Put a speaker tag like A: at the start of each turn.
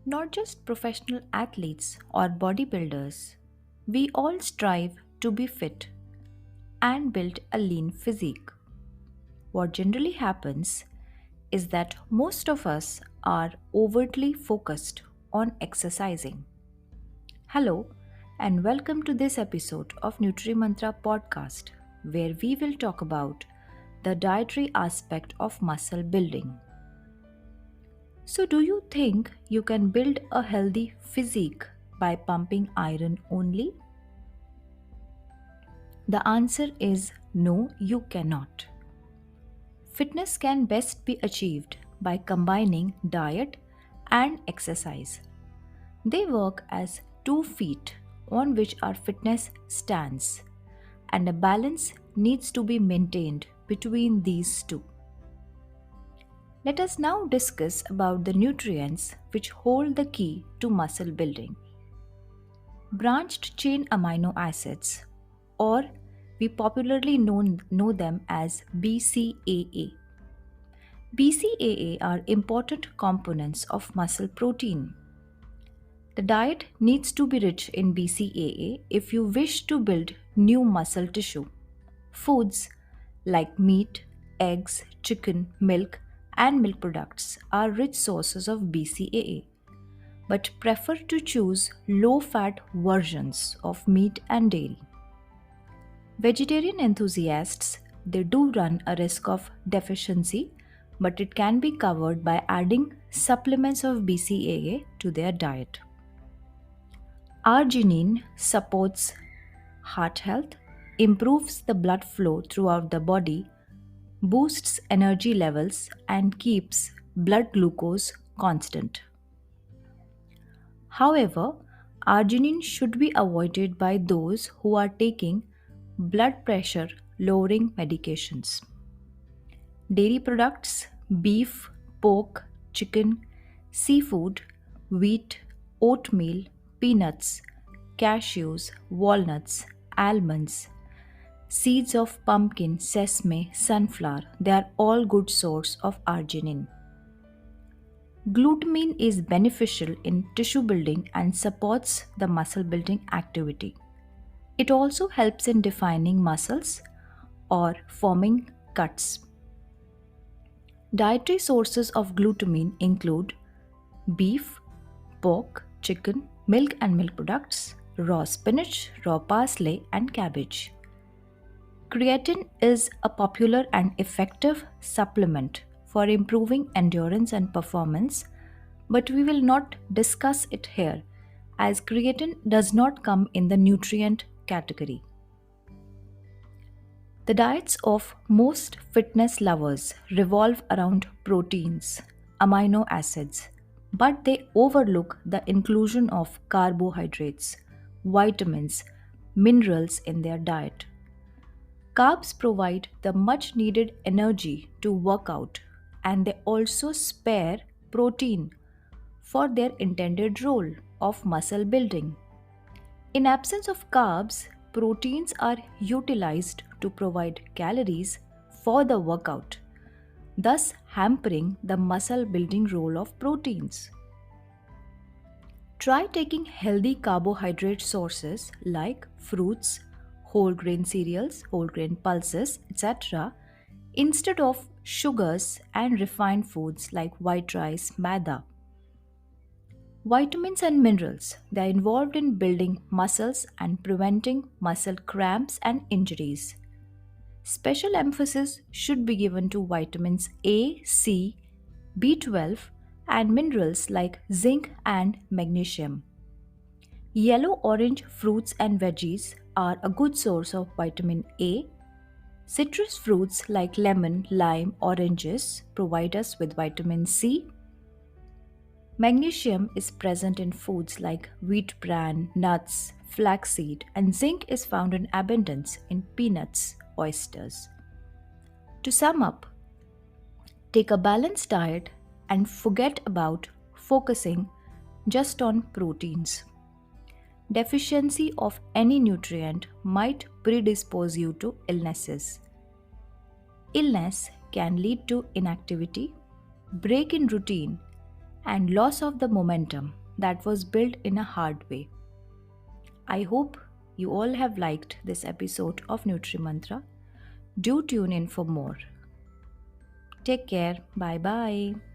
A: Not just professional athletes or bodybuilders, we all strive to be fit and build a lean physique. What generally happens is that most of us are overtly focused on exercising. Hello, and welcome to this episode of Nutri Mantra podcast, where we will talk about the dietary aspect of muscle building. So, do you think you can build a healthy physique by pumping iron only? The answer is no, you cannot. Fitness can best be achieved by combining diet and exercise. They work as 2 feet on which our fitness stands, and a balance needs to be maintained between these two. Let us now discuss about the nutrients which hold the key to muscle building. Branched chain amino acids, or we popularly know them as BCAA. BCAA are important components of muscle protein. The diet needs to be rich in BCAA if you wish to build new muscle tissue. Foods like meat, eggs, chicken, milk, and milk products are rich sources of BCAA, but prefer to choose low fat versions of meat and dairy. Vegetarian enthusiasts they do run a risk of deficiency, but it can be covered by adding supplements of BCAA to their diet. Arginine supports heart health, improves the blood flow throughout the body, boosts energy levels, and keeps blood glucose constant. However, arginine should be avoided by those who are taking blood pressure lowering medications. Dairy products, beef, pork, chicken, seafood, wheat, oatmeal, peanuts, cashews, walnuts, almonds, seeds of pumpkin, sesame, sunflower, they are all good source of arginine. Glutamine is beneficial in tissue building and supports the muscle building activity. It also helps in defining muscles or forming cuts. Dietary sources of glutamine include beef, pork, chicken, milk and milk products, raw spinach, raw parsley, and cabbage. Creatine is a popular and effective supplement for improving endurance and performance, but we will not discuss it here as creatine does not come in the nutrient category. The diets of most fitness lovers revolve around proteins, amino acids, but they overlook the inclusion of carbohydrates, vitamins, minerals in their diet. Carbs provide the much needed energy to work out, and they also spare protein for their intended role of muscle building. In absence of carbs, proteins are utilized to provide calories for the workout, thus hampering the muscle building role of proteins. Try taking healthy carbohydrate sources like fruits, whole grain cereals, whole grain pulses, etc., instead of sugars and refined foods like white rice, maida. Vitamins and minerals they are involved in building muscles and preventing muscle cramps and injuries. Special emphasis should be given to vitamins A, C, B12 and minerals like zinc and magnesium. Yellow orange fruits and veggies are a good source of vitamin A. Citrus fruits like lemon, lime, oranges provide us with vitamin C. Magnesium is present in foods like wheat bran, nuts, flaxseed, and zinc is found in abundance in peanuts, oysters. To sum up, take a balanced diet and forget about focusing just on proteins. Deficiency of any nutrient might predispose you to illnesses. Illness can lead to inactivity, break in routine, and loss of the momentum that was built in a hard way. I hope you all have liked this episode of Nutri Mantra. Do tune in for more. Take care. Bye bye.